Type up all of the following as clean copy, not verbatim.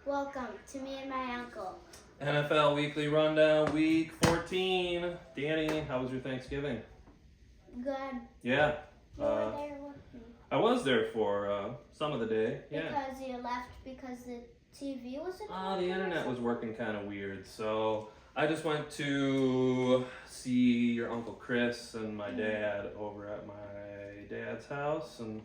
Welcome to me and my uncle. NFL Weekly Rundown, Week 14. Danny, how was your Thanksgiving? Good. Yeah. You were there with me. I was there for some of the day. Yeah. Because you left because the TV wasn't The internet was working kind of weird, so I just went to see your Uncle Chris and my dad over at my dad's house, and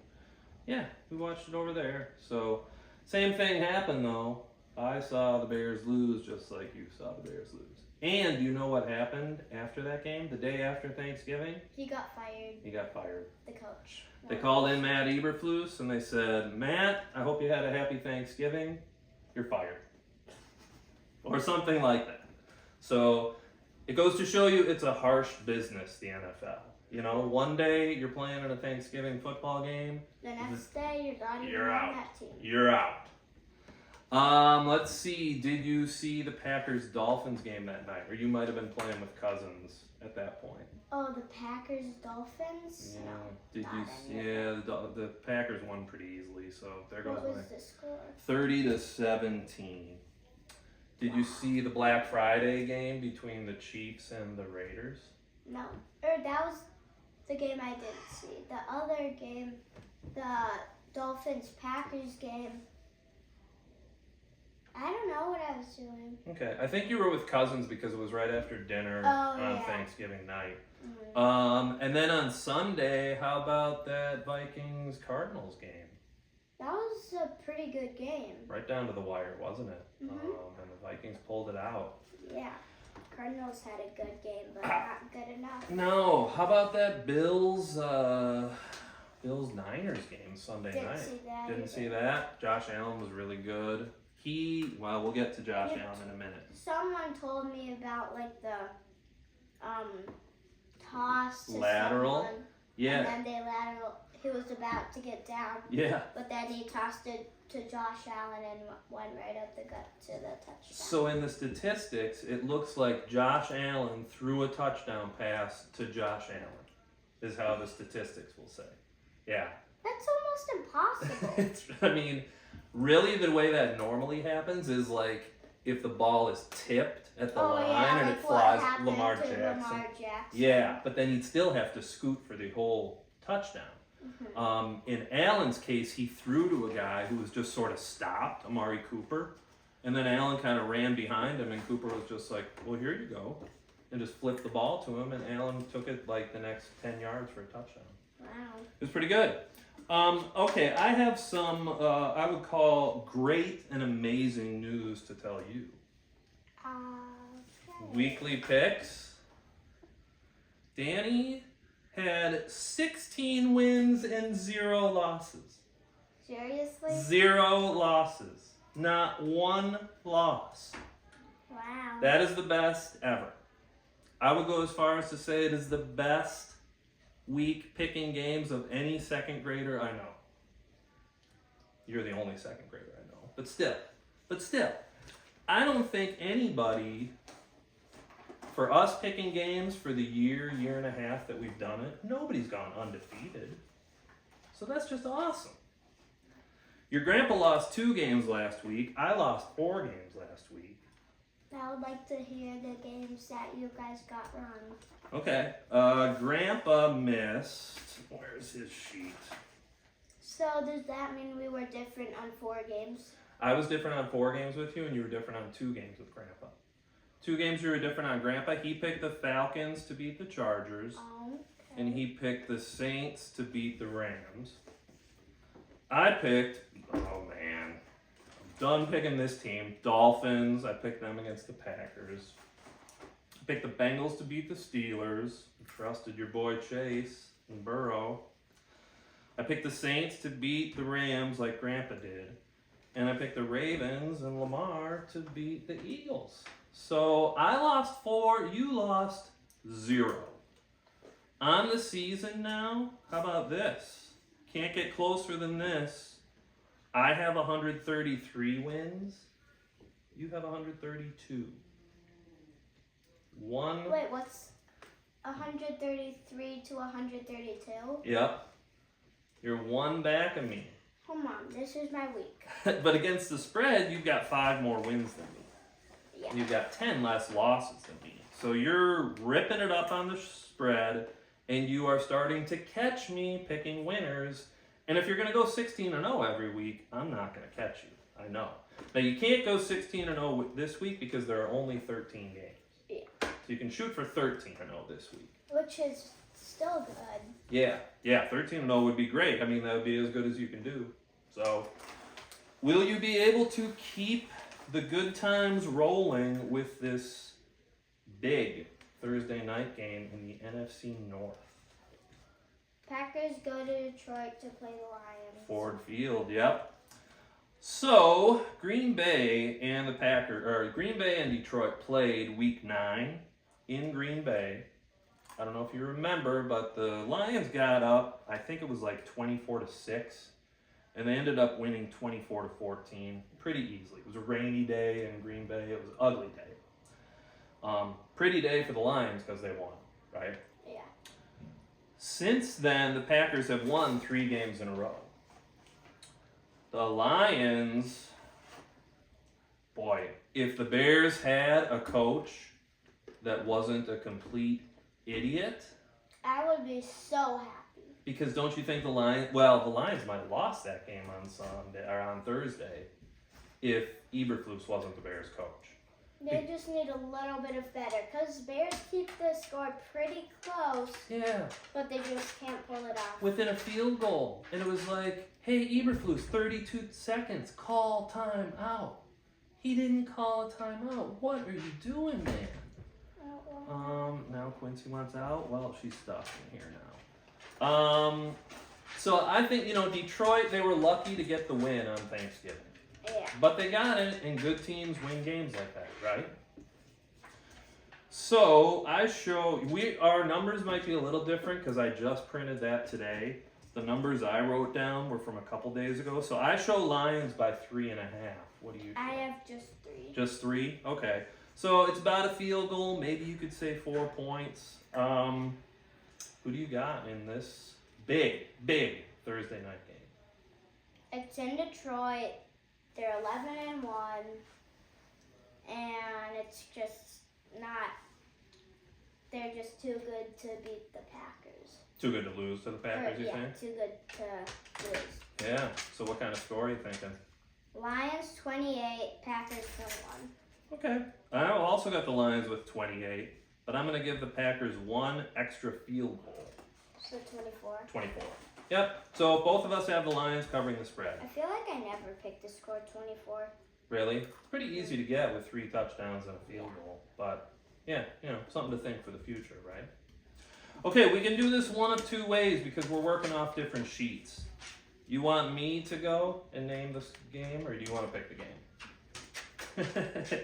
yeah, we watched it over there. So, same thing happened though. I saw the Bears lose just like you saw the Bears lose. And do you know what happened after that game? The day after Thanksgiving? He got fired. He got fired. The coach. They called in Matt Eberflus and they said, Matt, I hope you had a happy Thanksgiving. You're fired. Or something like that. So it goes to show you it's a harsh business, the NFL. You know, one day you're playing in a Thanksgiving football game. The next day you're not even You're on out. that team. You're out. Let's see. Did you see the Packers-Dolphins game that night? Or you might have been playing with Cousins at that point. Oh, the Packers Dolphins? Yeah. No. Did not you? any of Yeah. The Packers won pretty easily. So there goes What my was the score? 30-17. Did you see the Black Friday game between the Chiefs and the Raiders? No. Or that was the game I did see. The other game, the Dolphins-Packers game, I don't know what I was doing. Okay, I think you were with Cousins because it was right after dinner Oh, on yeah. Thanksgiving night. Mm. And then on Sunday, how about that Vikings-Cardinals game? That was a pretty good game. Right down to the wire, wasn't it? Mhm. And the Vikings pulled it out. Yeah. Cardinals had a good game, but not good enough. No, how about that Bills-Niners game Sunday Didn't night? see that. Didn't either. see that. Josh Allen was really good. We'll get to Josh Allen in a minute. Someone told me about like the toss to Lateral? someone, Yeah, and then they lateral. He was about to get down, yeah. but then he tossed it to Josh Allen and went right up the gut to the touchdown. So in the statistics, it looks like Josh Allen threw a touchdown pass to Josh Allen, is how the statistics will say. Yeah. That's almost impossible. I mean, really the way that normally happens is like if the ball is tipped at the line and like it what flies happened Lamar to Jackson. Lamar Jackson. Yeah, but then he'd still have to scoot for the whole touchdown. In Allen's case, he threw to a guy who was just sort of stopped, Amari Cooper, and then Allen kind of ran behind him, and Cooper was just like, well, here you go, and just flipped the ball to him, and Allen took it like the next 10 yards for a touchdown. Wow. It was pretty good. Okay, I have some, I would call great and amazing news to tell you. Okay. Weekly picks. Danny had 16 wins and 0 losses. Seriously? 0 losses. Not one loss. Wow. That is the best ever. I would go as far as to say it is the best week picking games of any second grader I know. You're the only second grader I know. But still, I don't think anybody, for us picking games for the year and a half that we've done it, nobody's gone undefeated. So that's just awesome. Your grandpa lost 2 games last week. I lost 4 games last week. I would like to hear the games that you guys got wrong. Okay. Grandpa missed. Where's his sheet? So does that mean we were different on 4 games? I was different on 4 games with you, and you were different on 2 games with Grandpa. 2 games you were different on Grandpa. He picked the Falcons to beat the Chargers, Okay. and he picked the Saints to beat the Rams. I picked, oh man, I'm done picking this team. Dolphins, I picked them against the Packers. I picked the Bengals to beat the Steelers. Trusted your boy Chase and Burrow. I picked the Saints to beat the Rams like Grandpa did. And I picked the Ravens and Lamar to beat the Eagles. So I lost 4, you lost 0. On the season now, how about this? Can't get closer than this. I have 133 wins. You have 132. Wait, what's 133 to 132? Yep. You're 1 back of me. Come on, this is my week. But against the spread, you've got 5 more wins than me. Yeah. You've got 10 less losses than me. So you're ripping it up on the spread, and you are starting to catch me picking winners. And if you're going to go 16-0 every week, I'm not going to catch you. I know. Now, you can't go 16-0 this week because there are only 13 games. Yeah. So you can shoot for 13-0 this week. Which is still good. Yeah, 13-0 would be great. I mean, that would be as good as you can do. So, will you be able to keep the good times rolling with this big Thursday night game in the NFC North? Packers go to Detroit to play the Lions. Ford Field, yep. So, Green Bay and Detroit played Week 9 in Green Bay. I don't know if you remember, but the Lions got up, I think it was like 24-6, and they ended up winning 24-14 pretty easily. It was a rainy day in Green Bay. It was an ugly day. Pretty day for the Lions because they won, right? Yeah. Since then, the Packers have won 3 games in a row. The Lions, boy, if the Bears had a coach that wasn't a complete idiot, I would be so happy. because don't you think the Lions might have lost that game on Sunday or on Thursday if Eberflus wasn't the Bears coach. They just need a little bit of better because Bears keep the score pretty close, Yeah, but they just can't pull it off. within a field goal. And it was like, hey, Eberflus, 32 seconds, call time out. He didn't call a timeout. What are you doing, man? Now Quincy wants out. Well, she's stuck in here now. So I think, Detroit, they were lucky to get the win on Thanksgiving. Yeah. But they got it, and good teams win games like that, right? So our numbers might be a little different because I just printed that today. The numbers I wrote down were from a couple days ago. So I show Lions by 3.5. What do you? I have just 3. Just 3? Okay. So it's about a field goal. Maybe you could say 4 points. Who do you got in this big Thursday night game? It's in Detroit. They're 11-1, and it's just not. They're just too good to beat the Packers. Too good to lose to the Packers, you think? Too good to lose. Yeah. So what kind of score are you thinking? Lions 28, Packers 21. Okay. I also got the Lions with 28, but I'm going to give the Packers 1 extra field goal. So 24. 24. Yep. So both of us have the Lions covering the spread. I feel like I never picked the score 24. Really? Pretty easy to get with 3 touchdowns and a field goal. But, yeah, something to think for the future, right? Okay, we can do this one of 2 ways because we're working off different sheets. You want me to go and name this game, or do you want to pick the game?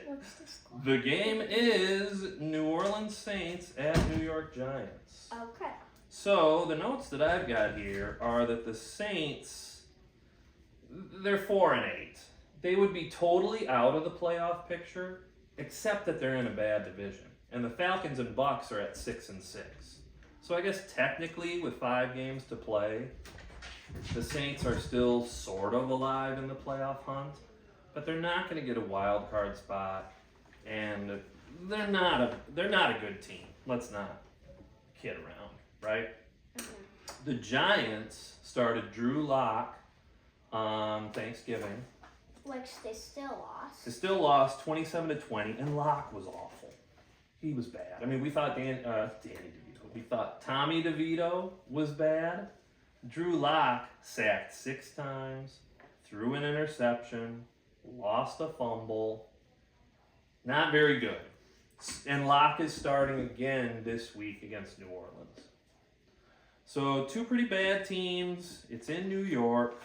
What's the score? The game is New Orleans Saints at New York Giants. Okay. So, the notes that I've got here are that the Saints, they're 4-8. They would be totally out of the playoff picture, except that they're in a bad division. And the Falcons and Bucks are at 6-6. So I guess technically, with 5 games to play, the Saints are still sort of alive in the playoff hunt, but they're not going to get a wild card spot, and they're not a good team. Let's not kid around, right? Mm-hmm. The Giants started Drew Lock on Thanksgiving. Which they still lost. They still lost 27-20, and Lock was awful. He was bad. I mean, we thought Danny DeVito. We thought Tommy DeVito was bad. Drew Lock sacked 6 times, threw an interception, lost a fumble. Not very good. And Lock is starting again this week against New Orleans. So 2 pretty bad teams. It's in New York.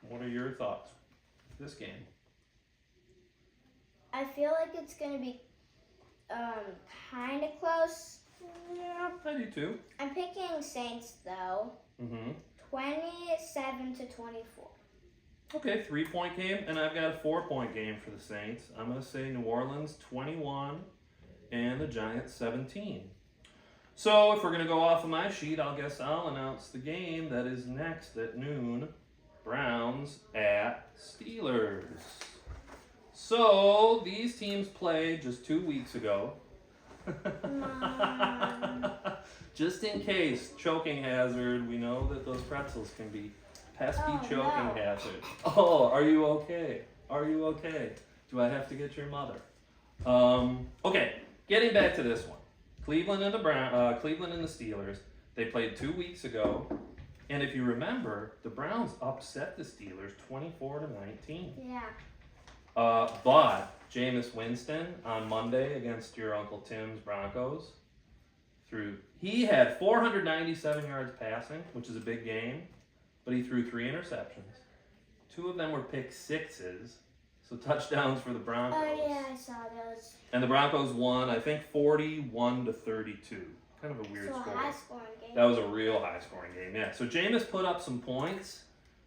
What are your thoughts? This game. I feel like it's going to be kind of close. Yeah, I do too. I'm picking Saints though. 27-24. Okay, 3-point game, and I've got a 4-point game for the Saints. I'm going to say New Orleans 21 and the Giants 17. So if we're gonna go off of my sheet, I'll announce the game that is next at noon. Browns at Steelers. So these teams played just 2 weeks ago. Mom. Just in case, choking hazard. We know that those pretzels can be pesky Oh, choking no. hazard. Oh, are you okay? Are you okay? Do I have to get your mother? Okay, getting back to this one. Cleveland and the Steelers. They played 2 weeks ago, and if you remember, the Browns upset the Steelers 24-19. Yeah. But Jameis Winston on Monday against your Uncle Tim's Broncos he had 497 yards passing, which is a big game, but he threw 3 interceptions. 2 of them were pick sixes, so touchdowns for the Broncos. Oh yeah, I saw those. And the Broncos won, I think, 41-32. Kind of a weird So score. a high scoring game. That was a real high scoring game, yeah. So Jameis put up some points,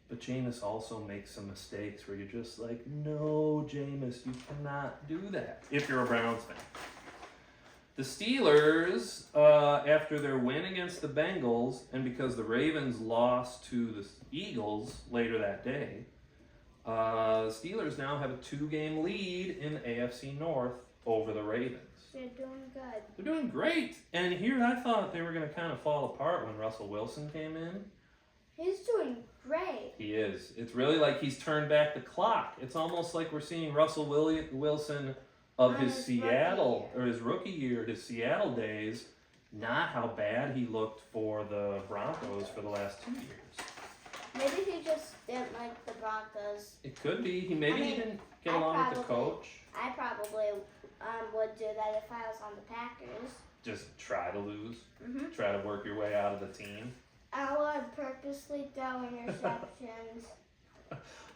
but Jameis also makes some mistakes where you're just like, no, Jameis, you cannot do that if you're a Browns fan. The Steelers, after their win against the Bengals, and because the Ravens lost to the Eagles later that day, the Steelers now have a 2-game lead in the AFC North over the Ravens. They're doing good. They're doing great. And here I thought they were going to kind of fall apart when Russell Wilson came in. He's doing great. He is. It's really like he's turned back the clock. It's almost like we're seeing Russell Wilson of his Seattle, or his rookie year, his Seattle days, not how bad he looked for the Broncos for the last 2 years. Maybe he just didn't like the Broncos. It could be. He didn't get I along with the probably- coach. I probably would do that if I was on the Packers. Just try to lose. Mm-hmm. Try to work your way out of the team. I would purposely throw interceptions.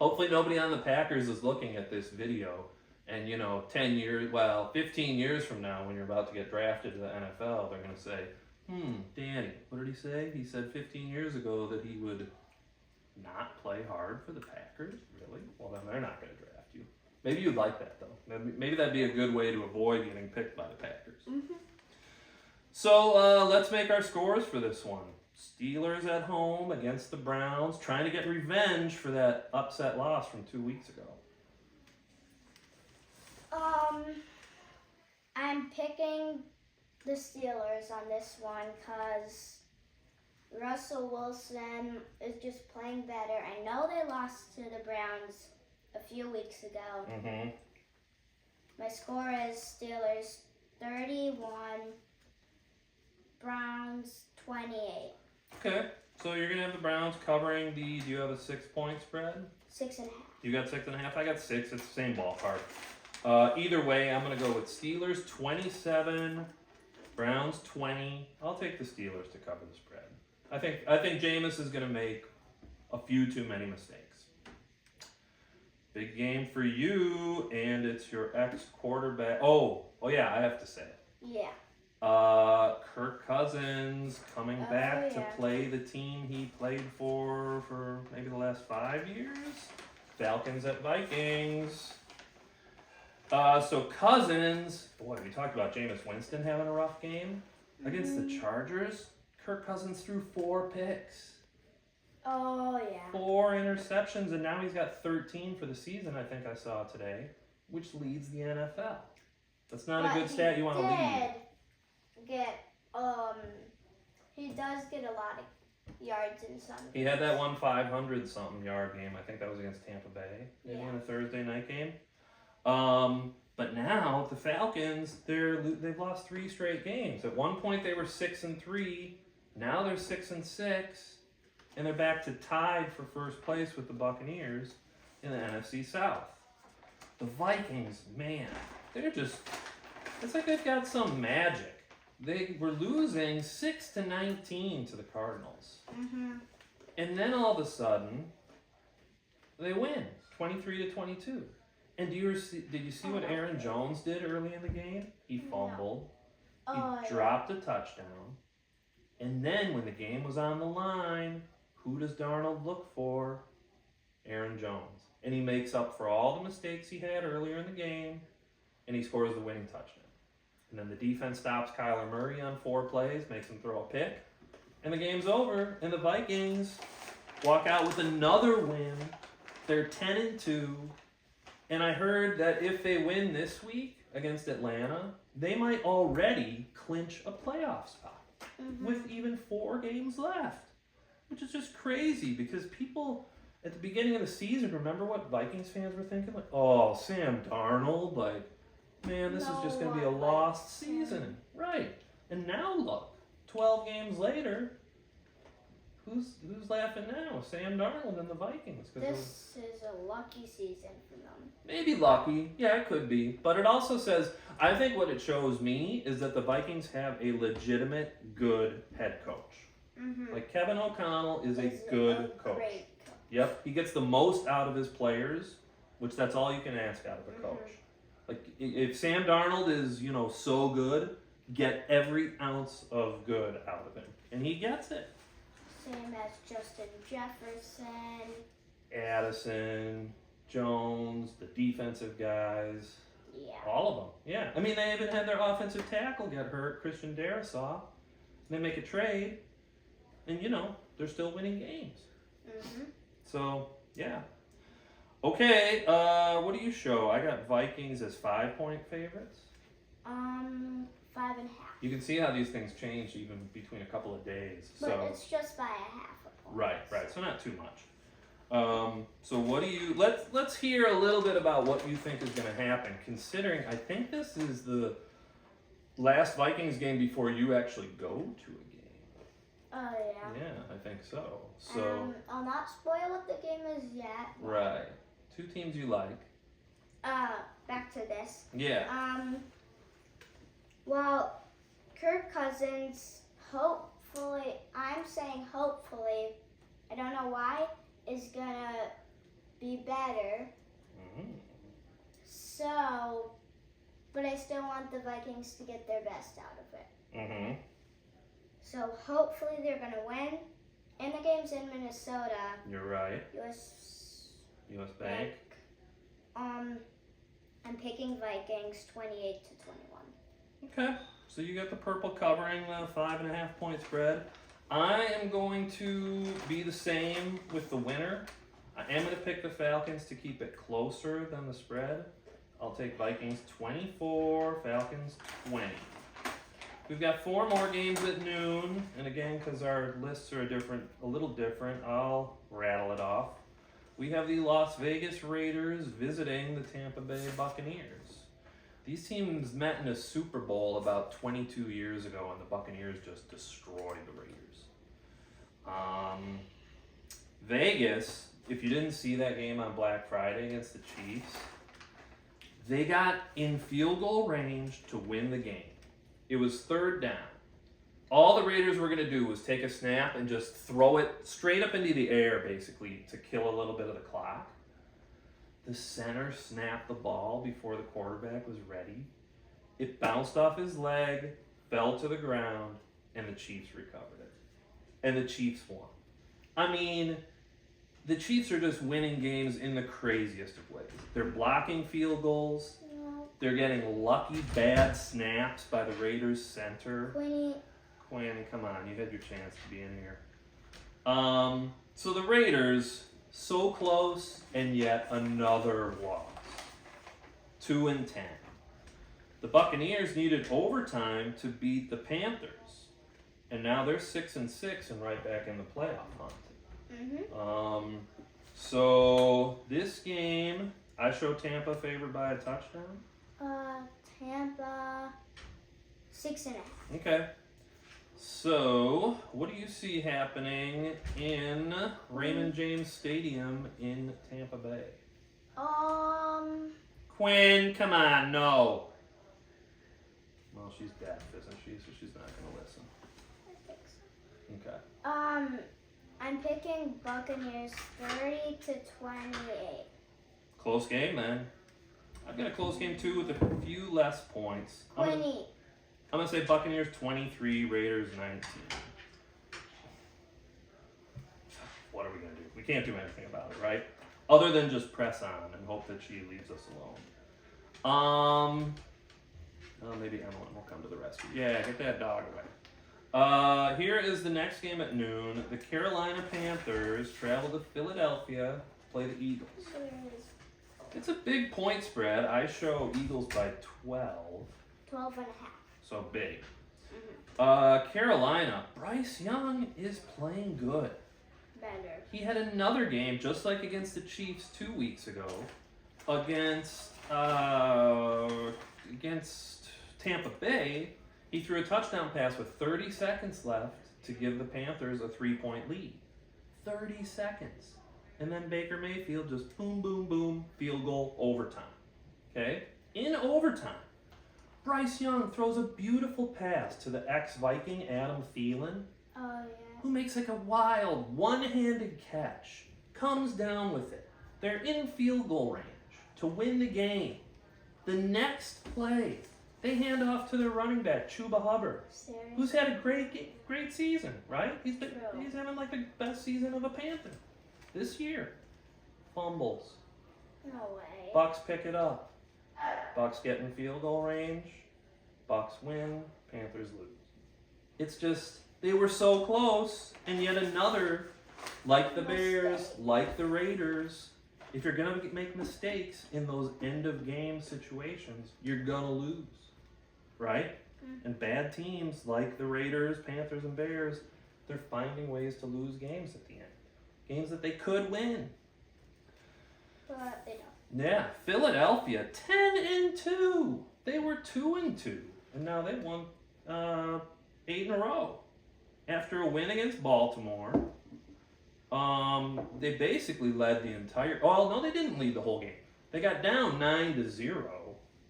Hopefully nobody on the Packers is looking at this video and 15 years from now when you're about to get drafted to the NFL, they're going to say, Danny, what did he say? He said 15 years ago that he would not play hard for the Packers? Really? Well, then they're not going to draft you. Maybe you'd like that, though. Maybe that'd be a good way to avoid getting picked by the Packers. Mm-hmm. So let's make our scores for this one. Steelers at home against the Browns, trying to get revenge for that upset loss from 2 weeks ago. I'm picking the Steelers on this one because Russell Wilson is just playing better. I know they lost to the Browns a few weeks ago. Mm-hmm. My score is Steelers 31, Browns 28. Okay, so you're going to have the Browns covering do you have a 6-point spread? 6.5. You got 6.5? I got 6. It's the same ballpark. Either way, I'm going to go with Steelers 27, Browns 20. I'll take the Steelers to cover the spread. I think Jameis is going to make a few too many mistakes. Big game for you, and it's your ex-quarterback. Oh yeah, I have to say it. Yeah. Kirk Cousins coming back to play the team he played for maybe the last 5 years. Falcons at Vikings. So Cousins, boy, we talked about Jameis Winston having a rough game against the Chargers. Kirk Cousins threw 4 picks. Oh, yeah. 4 interceptions, and now he's got 13 for the season, I think I saw today, which leads the NFL. That's not a good stat you want to lead. He does get a lot of yards in some games. He had that one 500-something yard game. I think that was against Tampa Bay, maybe Yeah. in a Thursday night game. But now the Falcons, they've lost 3 straight games. At one point they were 6-3. Now they're 6-6, and they're back to tied for first place with the Buccaneers in the NFC South. The Vikings, man, it's like they've got some magic. They were losing 6-19 to the Cardinals. Mm-hmm. And then all of a sudden, they win 23-22. And did you see what Aaron Jones did early in the game? He fumbled. He dropped a touchdown. And then when the game was on the line, who does Darnold look for? Aaron Jones. And he makes up for all the mistakes he had earlier in the game, and he scores the winning touchdown. And then the defense stops Kyler Murray on 4 plays, makes him throw a pick. And the game's over. And the Vikings walk out with another win. They're 10-2. And I heard that if they win this week against Atlanta, they might already clinch a playoff spot with even 4 games left. Which is just crazy because people at the beginning of the season, remember what Vikings fans were thinking? Like, oh, Sam Darnold, like, man, this is just going to be a lost season. Right. And now look, 12 games later, who's laughing now? Sam Darnold and the Vikings. This is a lucky season for them. Maybe lucky. Yeah, it could be. But it also says, I think what it shows me is that the Vikings have a legitimate good head coach. Like Kevin O'Connell is a good coach. Great coach. Yep, he gets the most out of his players, which that's all you can ask out of a coach. Like if Sam Darnold is, so good, get every ounce of good out of him, and he gets it. Same as Justin Jefferson, Addison, Jones, the defensive guys, yeah, all of them. Yeah, I mean they even had their offensive tackle get hurt, Christian Darrisaw. They make a trade, and they're still winning games. So yeah. Okay, what do you show? I got Vikings as 5-point favorites. 5.5. You can see how these things change even between a couple of days. But it's just by a half a point. Right. So not too much. So what do you? Let's hear a little bit about what you think is going to happen. Considering I think this is the last Vikings game before you actually go to a game. Oh yeah. Yeah, I think so. So I'll not spoil what the game is yet. Right. 2 teams you like. Back to this. Yeah. Well, Kirk Cousins, hopefully, I'm saying hopefully, I don't know why, is gonna be better. So, but I still want the Vikings to get their best out of it. So hopefully they're gonna win. And the game's in Minnesota. You're right. US Bank. I'm picking Vikings 28-21. Okay, so you got the purple covering the 5.5-point spread. I am going to be the same with the winner. I am going to pick the Falcons to keep it closer than the spread. I'll take Vikings 24, Falcons 20. We've got 4 more games at noon, and again, because our lists are a little different, I'll rattle it off. We have the Las Vegas Raiders visiting the Tampa Bay Buccaneers. These teams met in a Super Bowl about 22 years ago, and the Buccaneers just destroyed the Raiders. Vegas, if you didn't see that game on Black Friday against the Chiefs, they got in field goal range to win the game. It was 3rd down. All the Raiders were going to do was take a snap and just throw it straight up into the air, basically, to kill a little bit of the clock. The center snapped the ball before the quarterback was ready. It bounced off his leg, fell to the ground, and the Chiefs recovered it. And the Chiefs won. I mean, the Chiefs are just winning games in the craziest of ways. They're blocking field goals. They're getting lucky bad snaps by the Raiders center. Quinn, come on, you had your chance to be in here. So the Raiders, so close, and yet another loss. 2-10. The Buccaneers needed overtime to beat the Panthers, and now they're 6-6 and right back in the playoff hunt. So this game, I show Tampa favored by a touchdown. Tampa 6.5. Okay. So, what do you see happening in Raymond James Stadium in Tampa Bay? Quinn, come on, no. Well, she's deaf, isn't she? So she's not going to listen. I think so. Okay. I'm picking Buccaneers 30-28. Close game, man. I've got a close game too with a few less points. I'm gonna say Buccaneers 23, Raiders 19. What are we gonna do? We can't do anything about it, right? Other than just press on and hope that she leaves us alone. Oh, maybe Emily will come to the rescue. Yeah, get that dog away. Here is the next game at noon. The Carolina Panthers travel to Philadelphia to play the Eagles. It's a big point spread. I show Eagles by 12. 12 and a half. So big. Carolina, Bryce Young is playing good. Better. He had another game, just like against the Chiefs 2 weeks ago, against Tampa Bay. He threw a touchdown pass with 30 seconds left to give the Panthers a 3-point lead. 30 seconds. And then Baker Mayfield just boom, boom, boom, field goal, overtime. Okay? In overtime, Bryce Young throws a beautiful pass to the ex-Viking Adam Thielen, Oh, yeah. who makes like a wild one-handed catch, comes down with it. They're in field goal range to win the game. The next play, they hand off to their running back, Chuba Hubbard, Serious? who's had a great season, right? He's True. having like the best season of a Panther this year. Fumbles. No way. Bucks pick it up. Bucks get in field goal range. Bucks win. Panthers lose. It's just, they were so close, and yet another, like the Bears, like the Raiders, if you're going to make mistakes in those end of game situations, you're going to lose. Right? And bad teams like the Raiders, Panthers, and Bears, they're finding ways to lose games at the end. Games that they could win. But they don't. Yeah, Philadelphia, 10-2. They were 2-2, and now they won 8 in a row. After a win against Baltimore, they basically led the entire. Oh no, they didn't lead the whole game. They got down 9-0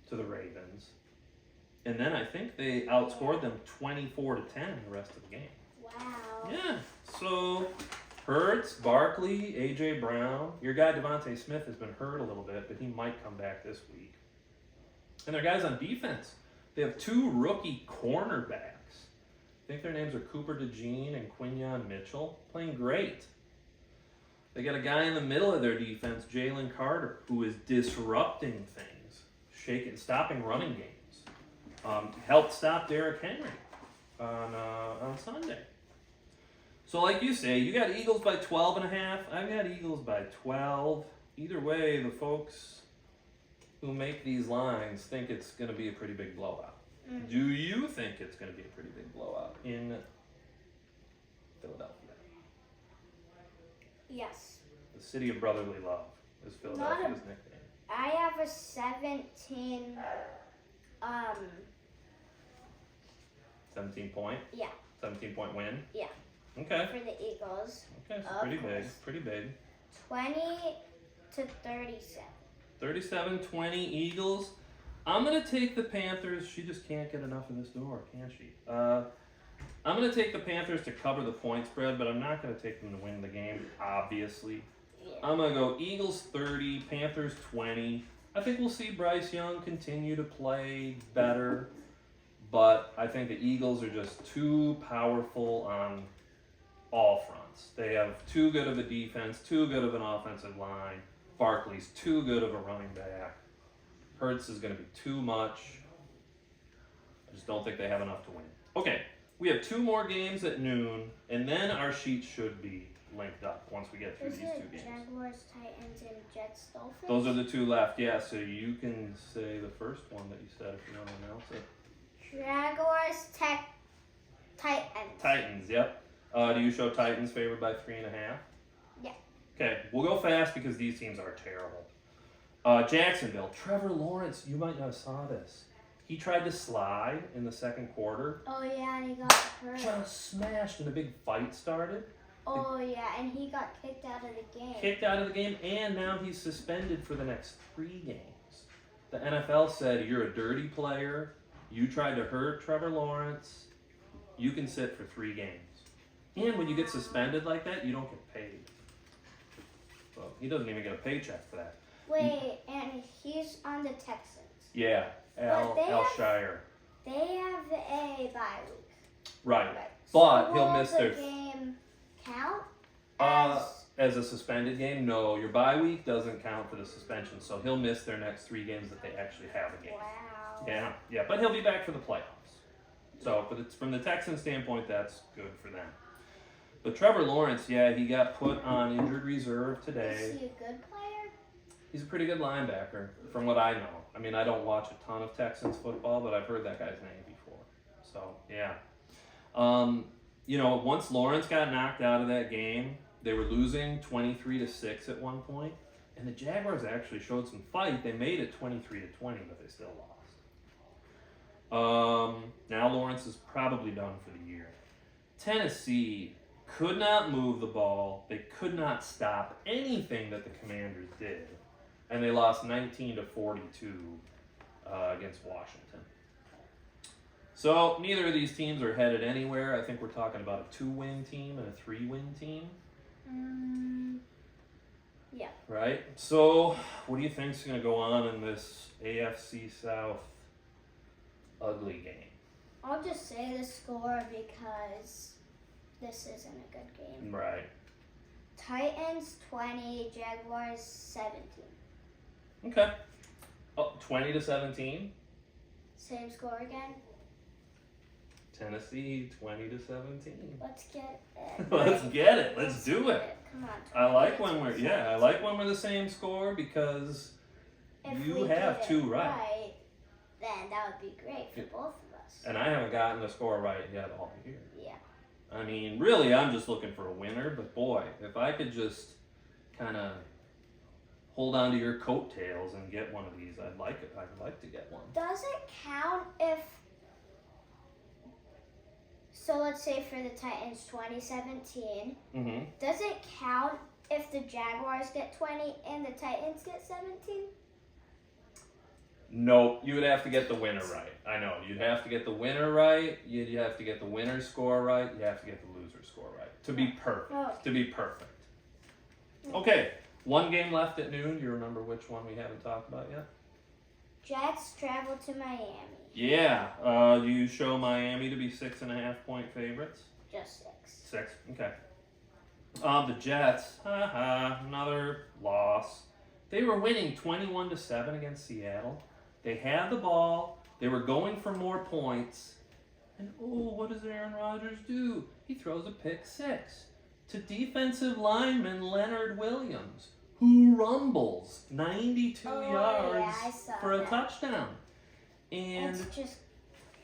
to the Ravens, and then I think they outscored them 24-10 in the rest of the game. Wow. Yeah, so Hurts, Barkley, AJ Brown. Your guy Devontae Smith has been hurt a little bit, but he might come back this week. And their guys on defense, they have 2 rookie cornerbacks. I think their names are Cooper DeJean and Quinyon Mitchell, playing great. They got a guy in the middle of their defense, Jalen Carter, who is disrupting things, stopping running games. Helped stop Derrick Henry on Sunday. So like you say, you got Eagles by 12 and a half. I've got Eagles by 12. Either way, the folks who make these lines think it's going to be a pretty big blowout. Mm. Do you think it's going to be a pretty big blowout in Philadelphia? Yes. The city of brotherly love is Philadelphia's nickname. I have a 17, 17 point? Yeah. 17 point win? Yeah. Okay. For the Eagles. Okay, so Of pretty big. course. Pretty big. 20-37. 37-20 Eagles. I'm going to take the Panthers. She just can't get enough in this door, can she? I'm going to take the Panthers to cover the point spread, but I'm not going to take them to win the game, obviously. Yeah. I'm going to go Eagles 30, Panthers 20. I think we'll see Bryce Young continue to play better, but I think the Eagles are just too powerful on all fronts. They have too good of a defense, too good of an offensive line. Barkley's too good of a running back. Hurts is going to be too much. I just don't think they have enough to win. Okay, we have 2 more games at noon, and then our sheet should be linked up once we get through Is these 2 it games. Jaguars, Titans, and Jets, Dolphins? Those are the 2 left, yeah, so you can say the first one that you said if you want to announce it. Jaguars, Titans. Titans, yep. Do you show Titans favored by 3.5? Yeah. Okay, we'll go fast because these teams are terrible. Jacksonville, Trevor Lawrence, you might not have saw this. He tried to slide in the second quarter, Oh, yeah, and he got hurt. just smashed, and a big fight started. Oh, yeah, and he got kicked out of the game. Kicked out of the game, and now he's suspended for the next 3 games. The NFL said, you're a dirty player. You tried to hurt Trevor Lawrence. You can sit for 3 games. And when you get suspended like that, you don't get paid. So he doesn't even get a paycheck for that. Wait, and he's on the Texans. Yeah, Al they have- Shire. They have a bye week. Right. Right. But So he'll will miss the their- game count Uh, as as a suspended game? No, your bye week doesn't count for the suspension, so he'll miss their next 3 games that they actually have a game. Wow. Yeah, but he'll be back for the playoffs. So from the Texans standpoint, that's good for them. But Trevor Lawrence, yeah, he got put on injured reserve today. Is he a good player? He's a pretty good linebacker, from what I know. I mean, I don't watch a ton of Texans football, but I've heard that guy's name before. So, yeah. Once Lawrence got knocked out of that game, they were losing 23-6 at one point, and the Jaguars actually showed some fight. They made it 23-20, but they still lost. Now Lawrence is probably done for the year. Tennessee could not move the ball. They could not stop anything that the Commanders did, and they lost 19-42 against Washington. So neither of these teams are headed anywhere. I think we're talking about a 2-win team and a 3-win team. Yeah. Right? So what do you think's going to go on in this AFC South ugly game? I'll just say the score because this isn't a good game. Right. Titans 20, Jaguars 17. Okay. 20-17. Same score again. Tennessee 20-17. Let's get it. Let's get it. Let's do it. Come on. I like when we're the same score because If you we have get 2 it right. Then that would be great for both of us. And I haven't gotten the score right yet all year. Yeah. I mean, really, I'm just looking for a winner. But boy, if I could just kind of hold on to your coattails and get one of these, I'd like it. I'd like to get one. Does it count if? So let's say for the Titans 2017, Mm-hmm. does it count if the Jaguars get 20 and the Titans get 17? No, you would have to get the winner right. I know. You'd have to get the winner right. You'd have to get the winner's score right. You have to get the loser's score right to be perfect. Oh. To be perfect. Okay, 1 game left at noon. Do you remember which one we haven't talked about yet? Jets travel to Miami. Yeah. You show Miami to be 6.5-point favorites. Just 6. 6. Okay. The Jets. Another loss. They were winning 21-7 against Seattle. They had the ball. They were going for more points. And what does Aaron Rodgers do? He throws a pick 6 to defensive lineman Leonard Williams, who rumbles 92 yards yeah, I saw for a that. touchdown. And That's just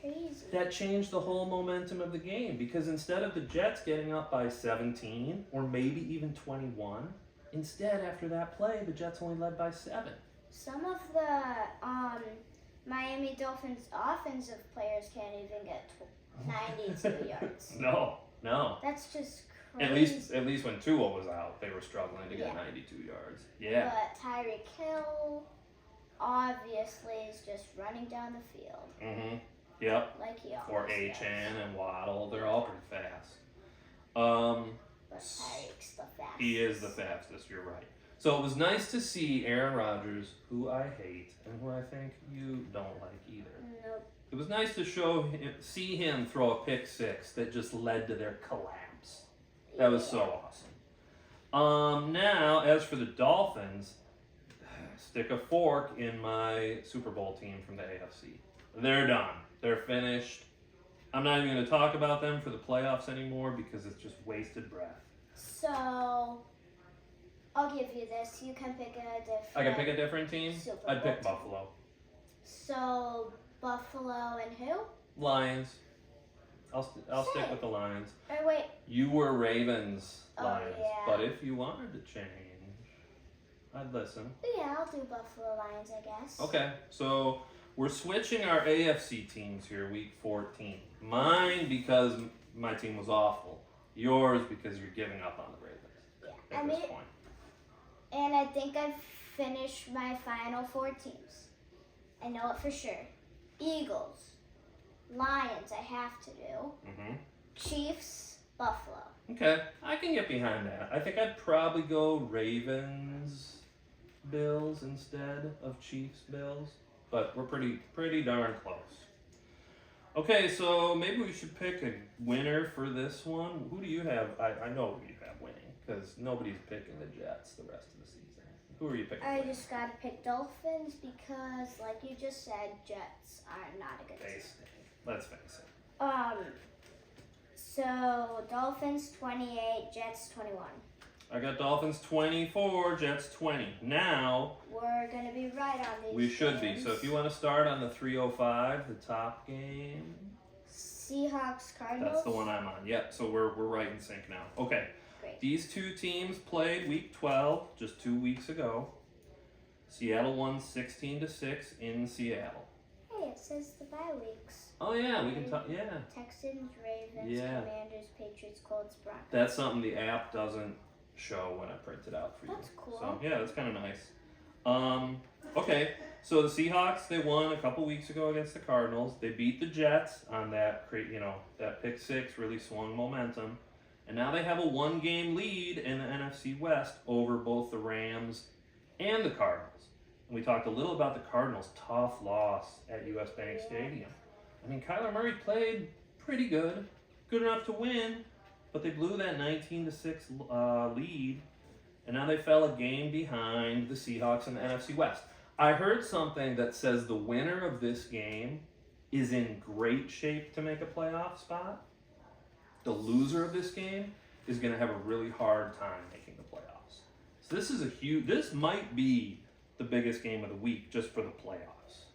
crazy. that changed the whole momentum of the game because instead of the Jets getting up by 17 or maybe even 21, instead after that play, the Jets only led by 7. Some of the Miami Dolphins offensive players can't even get 92 yards. No. That's just crazy. At least when Tua was out, they were struggling to get 92 yards. Yeah. But Tyreek Hill obviously is just running down the field. Mm-hmm. Yep. Like he always Or does. Achane and Waddle, they're all pretty fast. But Tyreek's the fastest. He is the fastest, you're right. So it was nice to see Aaron Rodgers, who I hate and who I think you don't like either. Nope. It was nice to see him throw a pick 6 that just led to their collapse. That was so awesome. Now, as for the Dolphins, stick a fork in my Super Bowl team from the AFC. They're done. They're finished. I'm not even going to talk about them for the playoffs anymore because it's just wasted breath. So, I'll give you this. You can pick a different. I can pick a different team? Super I'd Bowl pick team. Buffalo. So, Buffalo and who? Lions. I'll stick with the Lions. Or wait, You were Ravens, Oh, Lions. yeah. But if you wanted to change, I'd listen. yeah, I'll do Buffalo Lions, I guess. Okay, so we're switching our AFC teams here, week 14. Mine because my team was awful. Yours because you're giving up on the Ravens Yeah, at this point. And I think I've finished my final 4 teams. I know it for sure. Eagles, Lions, I have to do. Mm-hmm. Chiefs, Buffalo. Okay, I can get behind that. I think I'd probably go Ravens, Bills instead of Chiefs, Bills. But we're pretty darn close. Okay, so maybe we should pick a winner for this one. Who do you have? I know who you have winning. because nobody's picking the Jets the rest of the season. Who are you picking? I just gotta pick Dolphins because, like you just said, Jets are not a good team. Let's face it. So Dolphins 28, Jets 21. I got Dolphins 24, Jets 20. Now We're gonna be right on these. we should be. games. So if you want to start on the 3:05, the top game. Seahawks Cardinals. That's the one I'm on. Yep. So we're right in sync now. Okay. Great. These two teams played Week 12 just 2 weeks ago. Seattle won 16-6 in Seattle. Hey, it says the bye weeks. Oh yeah, we can talk. Yeah. Texans, Ravens, Yeah. Commanders, Patriots, Colts, Broncos. That's something the app doesn't show when I print it out for you. That's cool. So yeah, that's kind of nice. Okay, so the Seahawks, they won a couple weeks ago against the Cardinals. They beat the Jets on that that pick six really swung momentum, and now they have a 1-game lead in the NFC West over both the Rams and the Cardinals. And we talked a little about the Cardinals' tough loss at US Bank Stadium. I mean, Kyler Murray played pretty good enough to win, but they blew that 19-6 lead, and now they fell a game behind the Seahawks in the NFC West. I heard something that says the winner of this game is in great shape to make a playoff spot. The loser of this game is going to have a really hard time making the playoffs. So this might be the biggest game of the week just for the playoffs.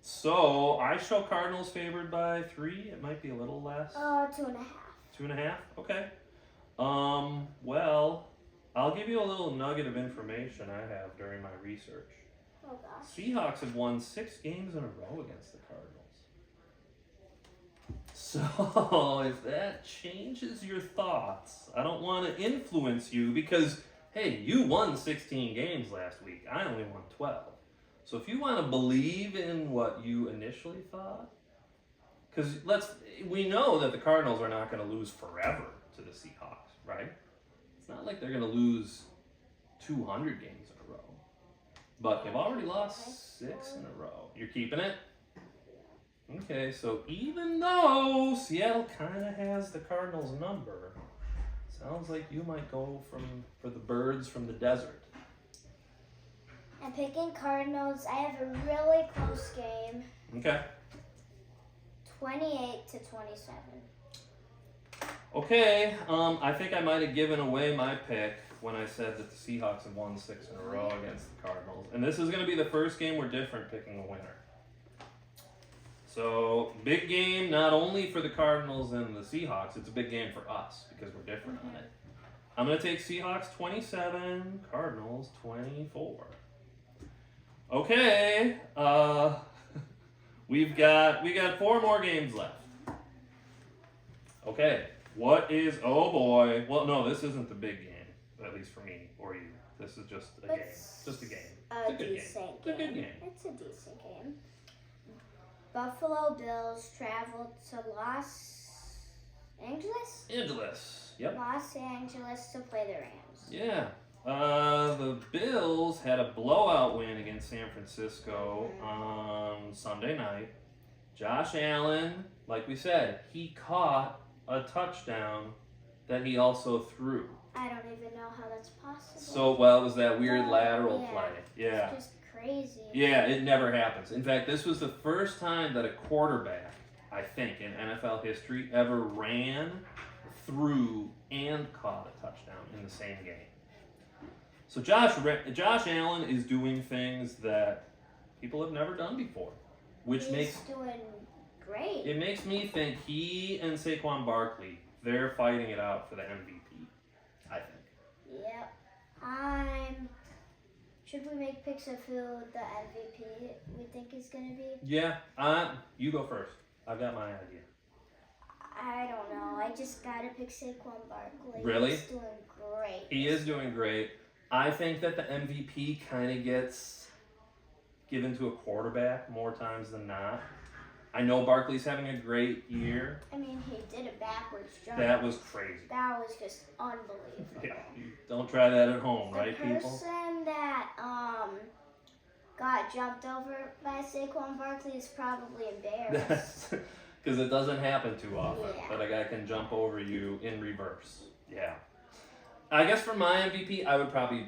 So I show Cardinals favored by 3. It might be a little less. 2.5. 2.5? Okay. Well, I'll give you a little nugget of information I have during my research. Oh gosh. Seahawks have won 6 games in a row against the Cardinals. So, if that changes your thoughts, I don't want to influence you because, hey, you won 16 games last week. I only won 12. So if you want to believe in what you initially thought, because we know that the Cardinals are not going to lose forever to the Seahawks, right? It's not like they're going to lose 200 games in a row. But they've already lost 6 in a row. You're keeping it? Okay, so even though Seattle kind of has the Cardinals' number, sounds like you might go for the birds from the desert. I'm picking Cardinals. I have a really close game. Okay. 28-27. Okay, I think I might have given away my pick when I said that the Seahawks have won 6 in a row against the Cardinals. And this is going to be the first game we're different picking a winner. So, big game not only for the Cardinals and the Seahawks, it's a big game for us because we're different on it. I'm going to take Seahawks 27, Cardinals 24. Okay, we got 4 more games left. Okay, oh boy, well no, this isn't the big game, at least for me or you. This is just a game. Just a game. It's a good game. It's a good game. It's a decent game. Buffalo Bills traveled to Los Angeles? Yep. Los Angeles to play the Rams. Yeah. The Bills had a blowout win against San Francisco on Sunday night. Josh Allen, like we said, he caught a touchdown that he also threw. I don't even know how that's possible. So, well, it was that weird lateral yeah. play. Yeah. It's just crazy. Yeah, it never happens. In fact, this was the first time that a quarterback, I think, in NFL history ever ran, threw, and caught a touchdown in the same game. So Josh Allen is doing things that people have never done before, which He's doing great. It makes me think he and Saquon Barkley, they're fighting it out for the MVP, I think. Yep. Should we make picks of who the MVP we think is going to be? Yeah, you go first. I've got my idea. I don't know. I just got to pick Saquon Barkley. Really? He's doing great. He is doing great. I think that the MVP kind of gets given to a quarterback more times than not. I know Barkley's having a great year. I mean, he did a backwards jump. That was crazy. That was just unbelievable. Yeah, don't try that at home, right, The people? person that got jumped over by Saquon Barkley is probably embarrassed. Because it doesn't happen too often Yeah. that a guy can jump over you in reverse. Yeah. I guess for my MVP, I would probably,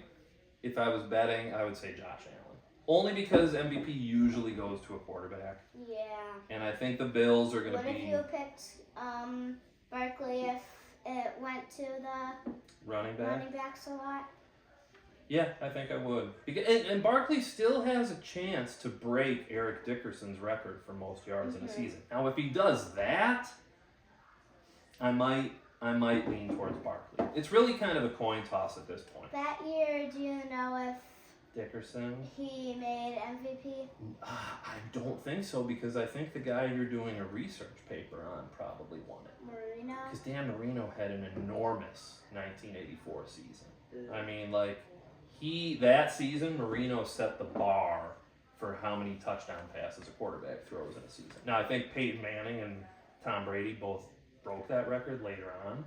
if I was betting, I would say Josh Allen. Only because MVP usually goes to a quarterback. Yeah. And I think the Bills are going to What if be you picked Barkley if it went to the running back. running backs a lot? Yeah, I think I would. And Barkley still has a chance to break Eric Dickerson's record for most yards in a season. Now, if he does that, I might lean towards Barkley. It's really kind of a coin toss at this point. That year, do you know if Dickerson? he made MVP? I don't think so because I think the guy you're doing a research paper on probably won it. Marino? Because Dan Marino had an enormous 1984 season. I mean, like, that season, Marino set the bar for how many touchdown passes a quarterback throws in a season. Now, I think Peyton Manning and Tom Brady both broke that record later on,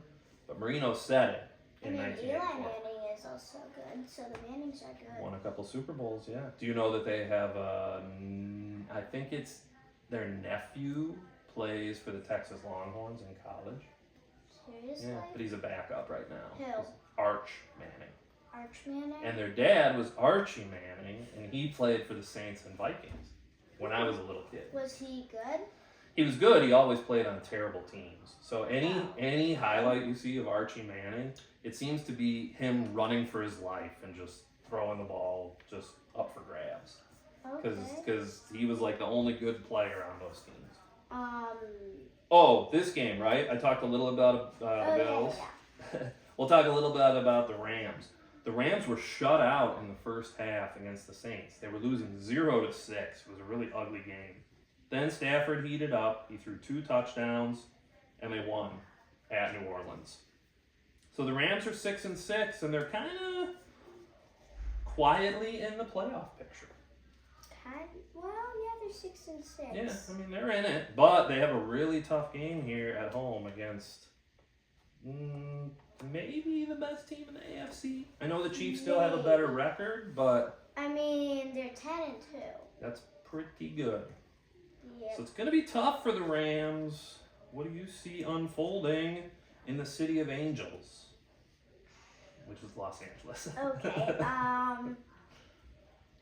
but Marino set it in Eli 1984. Manning is also good, so the Mannings are good. Won a couple Super Bowls, yeah. Do you know that they have I think it's their nephew plays for the Texas Longhorns in college. Seriously? Yeah, but he's a backup right now. Who? He's Arch Manning. Arch Manning? And their dad was Archie Manning, and he played for the Saints and Vikings when I was a little kid. Was he good? He was good. He always played on terrible teams. So any highlight you see of Archie Manning, it seems to be him running for his life and just throwing the ball just up for grabs. Okay. Because he was like the only good player on those teams. Oh, Oh, this game, right? I talked a little about the yeah, Bills. yeah. We'll talk a little bit about the Rams. The Rams were shut out in the first half against the Saints. They were losing 0-6. It was a really ugly game. Then Stafford heated up. He threw 2 touchdowns, and they won at New Orleans. So the Rams are 6-6, and they're kind of quietly in the playoff picture. Well, yeah, they're 6-6. Yeah, I mean, they're in it, but they have a really tough game here at home against maybe the best team in the AFC. I know the Chiefs still have a better record, but I mean, they're 10-2. that's pretty good. Yeah. So it's going to be tough for the Rams. What do you see unfolding in the City of Angels, which is Los Angeles? Okay.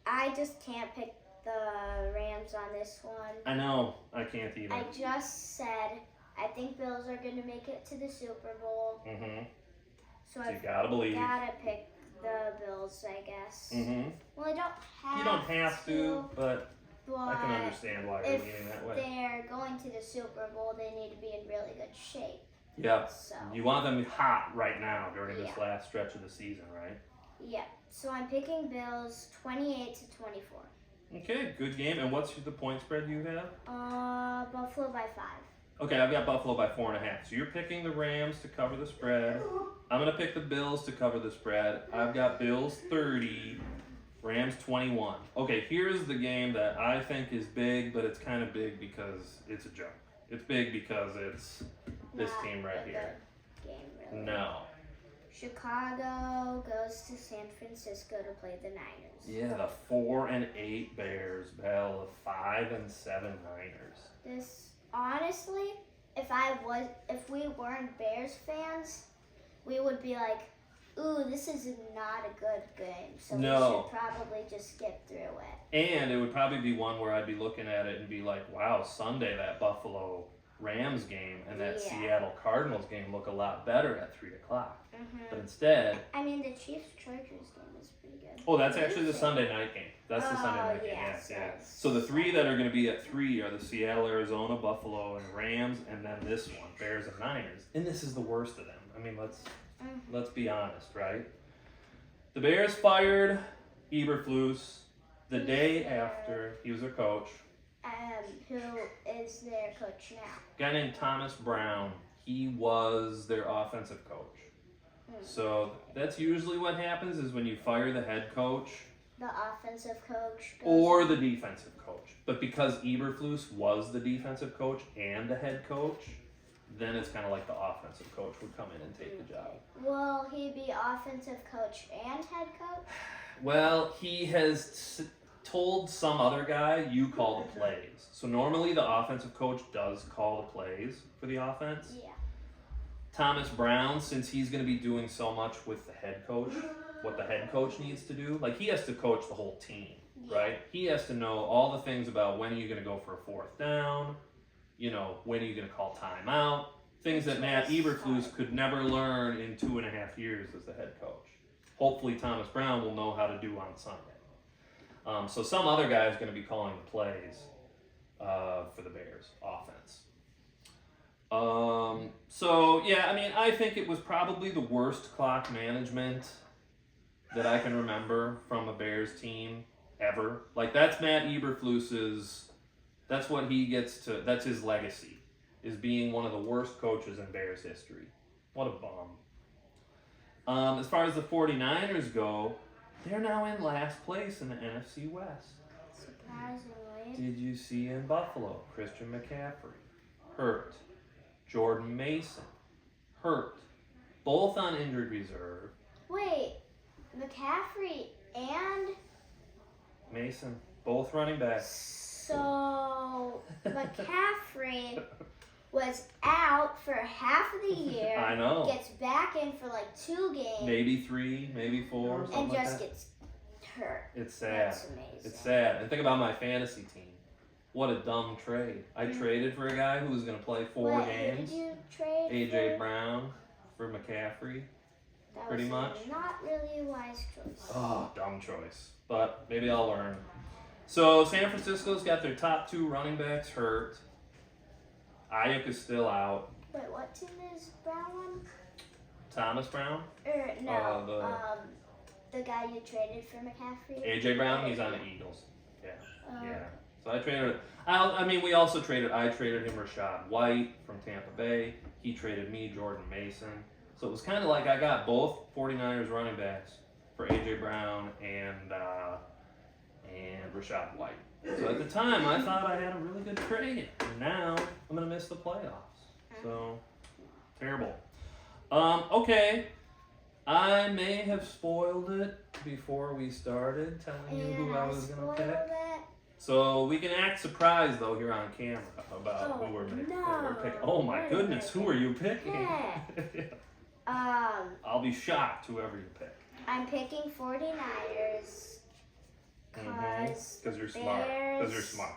I just can't pick the Rams on this one. I know. I can't either. I just said I think Bills are going to make it to the Super Bowl. Mm-hmm. So So you I've gotta believe. gotta pick the Bills, I guess. Mm-hmm. Well, I don't have You don't have to, but but I can understand why you're if leaning that way. they're going to the Super Bowl, they need to be in really good shape. Yeah. So, You want them hot right now during this Yeah. last stretch of the season, right? yeah. So I'm picking Bills 28-24. Okay, good game. And what's the point spread you have? Buffalo by 5. Okay, I've got Buffalo by 4.5. So you're picking the Rams to cover the spread. I'm gonna pick the Bills to cover the spread. I've got Bills 30, Rams 21. Okay, here's the game that I think is big, but it's kind of big because it's a joke. It's big because it's this Not team right a here. good game, really. No. Chicago goes to San Francisco to play the Niners. Yeah, the 4-8 Bears battle the 5-7 Niners. This honestly, if we weren't Bears fans, we would be like, ooh, this is not a good game. So No. we should probably just skip through it. And it would probably be one where I'd be looking at it and be like, wow, Sunday that Buffalo Rams game and that Yeah. Seattle Cardinals game look a lot better at 3 o'clock. Mm-hmm. But instead, I mean, the Chiefs-Chargers game is pretty good. oh, that's actually the Losing. Sunday night game. That's the Sunday Oh, night game. yeah, Yeah. so So the 3 that are going to be at 3 are the Seattle, Arizona, Buffalo, and Rams, and then this one, Bears and Niners. And this is the worst of them. I mean, let's be honest, right? The Bears fired Eberflus the day after he was their coach. Who is their coach now? A guy named Thomas Brown. He was their offensive coach. So that's usually what happens is when you fire the head coach The offensive coach goes or the defensive coach. But because Eberflus was the defensive coach and the head coach, then it's kind of like the offensive coach would come in and take the job. Will he be offensive coach and head coach? Well, he has told some other guy, you call the plays. So normally the offensive coach does call the plays for the offense. Yeah. Thomas Brown, since he's going to be doing so much with the head coach, what the head coach needs to do, like he has to coach the whole team, right? He has to know all the things about when are you going to go for a fourth down, you know, when are you going to call timeout, things that Matt Eberflus could never learn in 2.5 years as the head coach. Hopefully Thomas Brown will know how to do on Sunday. So some other guy is going to be calling the plays for the Bears offense. So yeah, I mean, I think it was probably the worst clock management that I can remember from a Bears team ever. Like that's Matt Eberflus's, that's what he gets to, that's his legacy, is being one of the worst coaches in Bears history. What a bum. As far as the 49ers go, they're now in last place in the NFC West. Surprisingly. Did you see in Buffalo, Christian McCaffrey, hurt. Jordan Mason, hurt. Both on injured reserve. Wait, McCaffrey and Mason, both running backs. so McCaffrey was out for half of the year. I know. Gets back in for like 2 games. Maybe 3, maybe 4, something and like just that. gets hurt. It's sad. That's amazing. It's sad. And think about my fantasy team. What a dumb trade. I traded for a guy who was going to play 4 games. Who did you trade A.J. for? Brown for McCaffrey. That pretty was much. Not really a wise choice. Oh, dumb choice. But maybe I'll learn. So San Francisco's got their top 2 running backs hurt. Ayuk is still out. Wait, what team is Brown on? Thomas Brown. No, the guy you traded for McCaffrey. A.J. Brown, he's on the Eagles. Yeah. Oh. Yeah. So I traded. I mean, we also traded. I traded him Rachaad White from Tampa Bay. He traded me Jordan Mason. So it was kind of like I got both 49ers running backs for A.J. Brown and Rachaad White. So at the time, I thought I had a really good trade. And now I'm gonna miss the playoffs. So terrible. Okay. I may have spoiled it before we started telling you who I was gonna pick. It. So we can act surprised though here on camera about Oh, who we're picking. no. Oh my Wait a goodness, minute. who are you picking? Yeah. I'll be shocked whoever you pick. I'm picking 49ers because Because you're smart. Because you're smart.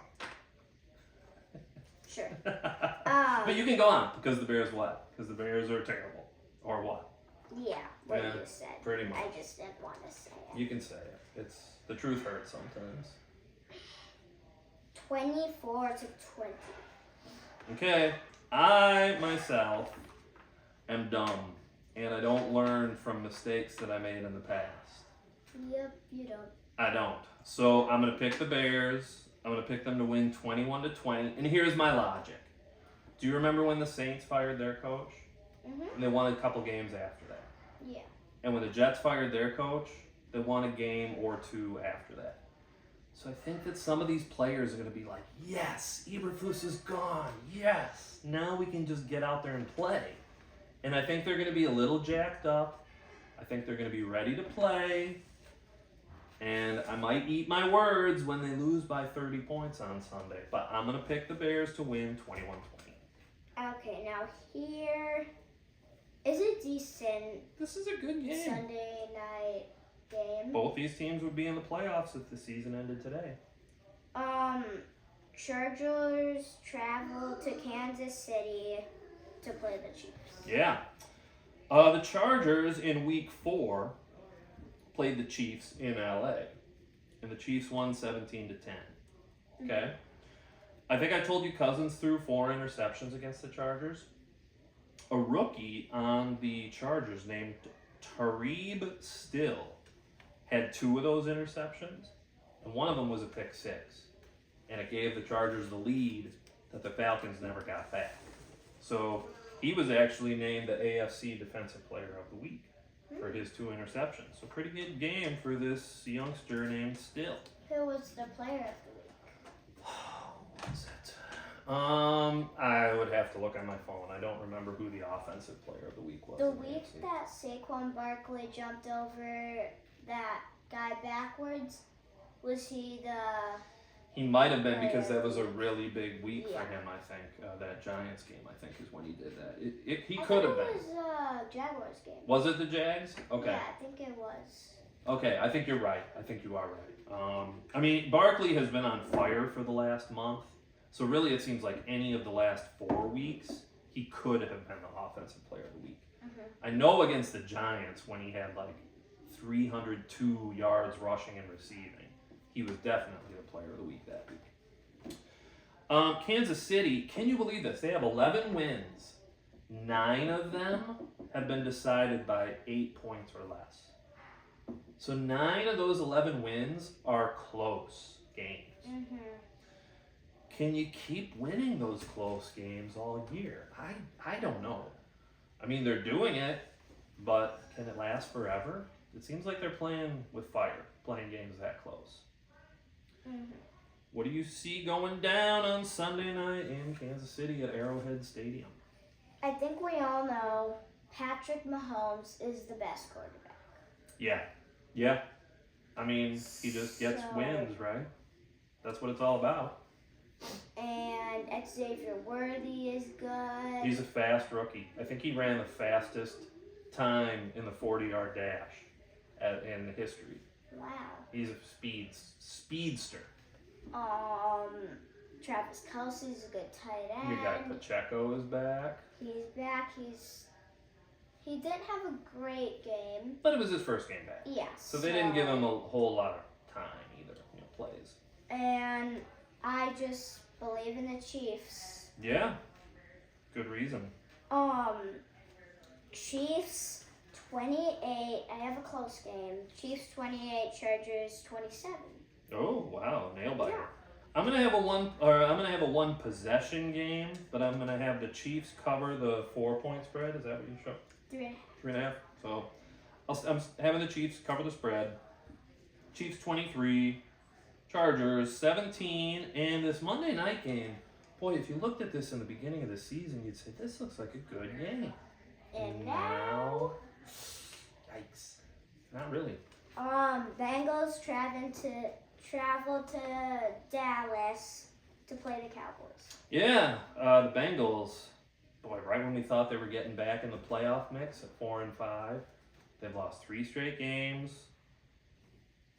Sure. But you can go on because the Bears what? Because the Bears are terrible. Or what? Yeah, what Yeah, you said. pretty much. I just didn't want to say it. You can say it. It's the truth hurts sometimes. 24 to 20. Okay, I myself am dumb and I don't learn from mistakes that I made in the past. Yep, you don't. I don't. So I'm gonna pick the Bears. I'm gonna pick them to win 21-20. And here's my logic. Do you remember when the Saints fired their coach? Mhm. And they won a couple games after that. Yeah. And when the Jets fired their coach, they won a game or 2 after that. So I think that some of these players are gonna be like, yes, Eberflus is gone. Yes, now we can just get out there and play. And I think they're gonna be a little jacked up. I think they're gonna be ready to play. And I might eat my words when they lose by 30 points on Sunday. But I'm going to pick the Bears to win 21-20. Okay, now here is a decent This is a good game. Sunday night game. Both these teams would be in the playoffs if the season ended today. Chargers travel to Kansas City to play the Chiefs. Yeah. The Chargers in week 4 played the Chiefs in LA. And the Chiefs won 17-10. Okay? I think I told you Cousins threw 4 interceptions against the Chargers. A rookie on the Chargers named Tarib Still had 2 of those interceptions, and one of them was a pick 6. And it gave the Chargers the lead that the Falcons never got back. So he was actually named the AFC Defensive Player of the Week for his 2 interceptions. So pretty good game for this youngster named Still. Who was the player of the week? What was it? I would have to look on my phone. I don't remember who the offensive player of the week was. The in week AFC. that Saquon Barkley jumped over that guy backwards. Was he the? He might have been because that was a really big week Yeah. for him. I think that Giants game. I think is when he did that. He I could have think been. it was Jaguars game. Was it the Jags? Okay. Yeah, I think it was. Okay, I think you're right. I think you are right. I mean, Barkley has been on fire for the last month, so really it seems like any of the last 4 weeks he could have been the offensive player of the week. I know against the Giants when he had like 302 yards rushing and receiving, he was definitely the player of the week that week. Kansas City, can you believe this? They have 11 wins. 9 of them have been decided by 8 points or less. So 9 of those 11 wins are close games. Can you keep winning those close games all year? I don't know. I mean, they're doing it, but can it last forever? It seems like they're playing with fire, playing games that close. What do you see going down on Sunday night in Kansas City at Arrowhead Stadium? I think we all know Patrick Mahomes is the best quarterback. Yeah. I mean, he just gets So- wins, right? That's what it's all about. And Xavier Worthy is good. He's a fast rookie. I think he ran the fastest time in the 40-yard dash in history. Wow. He's a speedster. Travis Kelce's a good tight end. Your guy Pacheco is back. He's back. He didn't have a great game. But it was his first game back. Yes. So they didn't give him a whole lot of time either, plays. And I just believe in the Chiefs. Yeah. Good reason. Chiefs 28. I have a close game. Chiefs 28, Chargers 27. Oh, wow. Nail biter. Yeah. I'm gonna have a one possession game, but I'm gonna have the Chiefs cover the 4-point spread. Is that what you showed? 3. 3.5. So I'm having the Chiefs cover the spread. Chiefs 23, Chargers 17, and this Monday night game. Boy, if you looked at this in the beginning of the season, you'd say this looks like a good game. And now, Yikes! Not really. Bengals travel to Dallas to play the Cowboys. Yeah, the Bengals. Boy, right when we thought they were getting back in the playoff mix at 4-5, they've lost 3 straight games.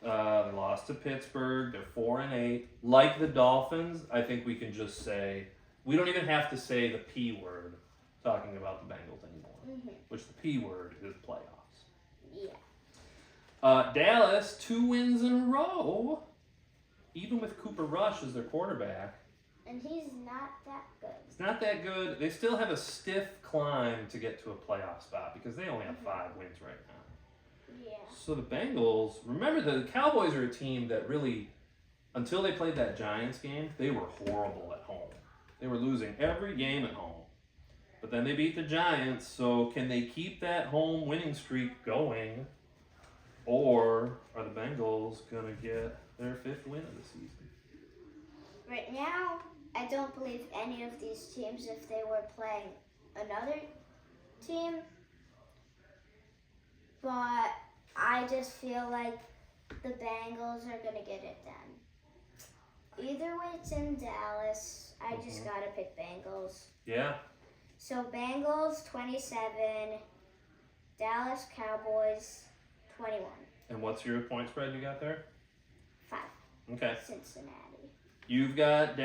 They lost to Pittsburgh. They're 4-8. Like the Dolphins, I think we can just say we don't even have to say the P word talking about the Bengals anymore. Which the P word is playoffs. Yeah. Dallas, 2 wins in a row, even with Cooper Rush as their quarterback. And he's not that good. It's not that good. They still have a stiff climb to get to a playoff spot because they only have 5 wins right now. Yeah. So the Bengals, remember the Cowboys are a team that really, until they played that Giants game, they were horrible at home. They were losing every game at home. But then they beat the Giants, so can they keep that home winning streak going? Or are the Bengals going to get their 5th win of the season? Right now, I don't believe any of these teams if they were playing another team. But I just feel like the Bengals are going to get it done. Either way, it's in Dallas. I just got to pick Bengals. Yeah. So Bengals 27, Dallas Cowboys 21. And what's your point spread you got there? 5. Okay. Cincinnati. You've got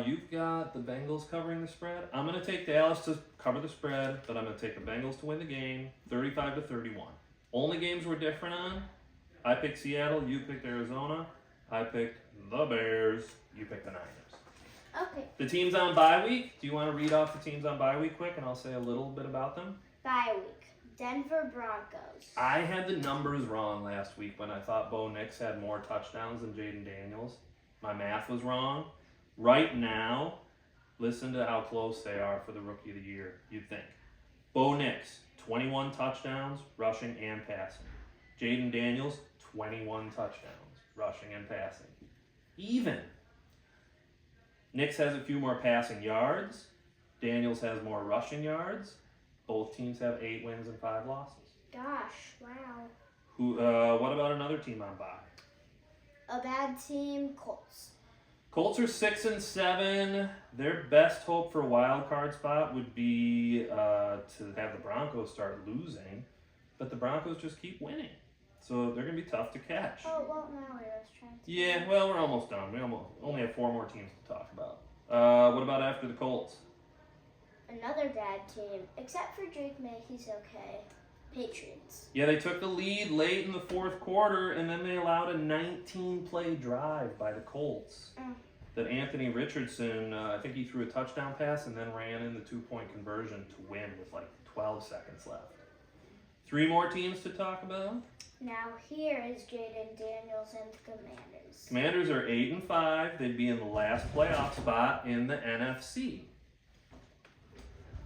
you've got the Bengals covering the spread. I'm going to take Dallas to cover the spread, but I'm going to take the Bengals to win the game, 35-31. Only games we're different on. I picked Seattle, you picked Arizona. I picked the Bears, you picked the Niners. Okay. The teams on bye week. Do you want to read off the teams on bye week quick, and I'll say a little bit about them? Bye week. Denver Broncos. I had the numbers wrong last week when I thought Bo Nix had more touchdowns than Jaden Daniels. My math was wrong. Right now, listen to how close they are for the Rookie of the Year, you'd think. Bo Nix, 21 touchdowns, rushing and passing. Jaden Daniels, 21 touchdowns, rushing and passing. Even. Nix has a few more passing yards. Daniels has more rushing yards. Both teams have 8 wins and 5 losses. Gosh, wow. What about another team on bye? A bad team, Colts. Colts are 6-7. Their best hope for a wild card spot would be to have the Broncos start losing, but the Broncos just keep winning, so they're gonna be tough to catch. Oh, well, now I was trying to. Yeah, well, we're almost done. We only have 4 more teams to talk about. What about after the Colts? Another bad team, except for Drake May, he's okay. Patriots. Yeah, they took the lead late in the 4th quarter, and then they allowed a 19-play drive by the Colts. That Anthony Richardson, I think he threw a touchdown pass and then ran in the 2-point conversion to win with like 12 seconds left. 3 more teams to talk about. Now here is Jaden Daniels and the Commanders. Commanders are 8-5. They'd be in the last playoff spot in the NFC.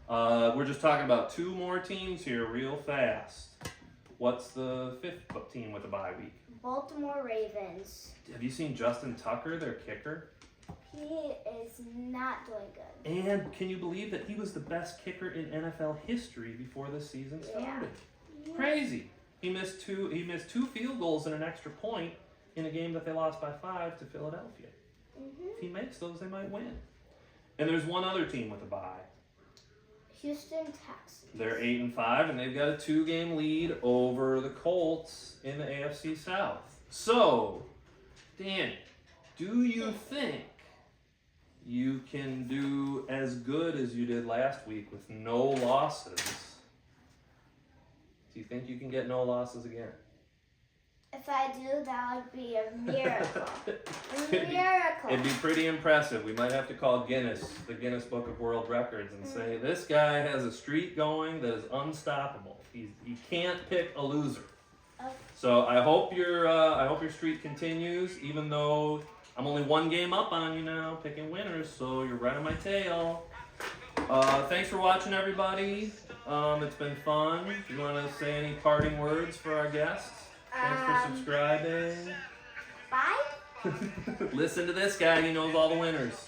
We're just talking about 2 more teams here real fast. What's the 5th team with a bye week? Baltimore Ravens. Have you seen Justin Tucker, their kicker? He is not doing good. And can you believe that he was the best kicker in NFL history before the season started? Yeah. Crazy. He missed 2 field goals and an extra point in a game that they lost by 5 to Philadelphia. If he makes those, they might win. And there's one other team with a bye. Houston Texans. They're 8-5, and they've got a 2-game lead over the Colts in the AFC South. So, Danny, do you think you can do as good as you did last week with no losses? Do you think you can get no losses again? If I do, that would be a miracle. A miracle. It'd be pretty impressive. We might have to call Guinness, the Guinness Book of World Records, and say, this guy has a streak going that is unstoppable. He can't pick a loser. Okay. So I hope your streak continues, even though I'm only 1 game up on you now, picking winners, so you're right on my tail. Thanks for watching, everybody. It's been fun. You want to say any parting words for our guests? Thanks for subscribing. Bye. Listen to this guy, he knows all the winners.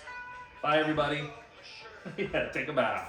Bye, everybody. Yeah, take a bow.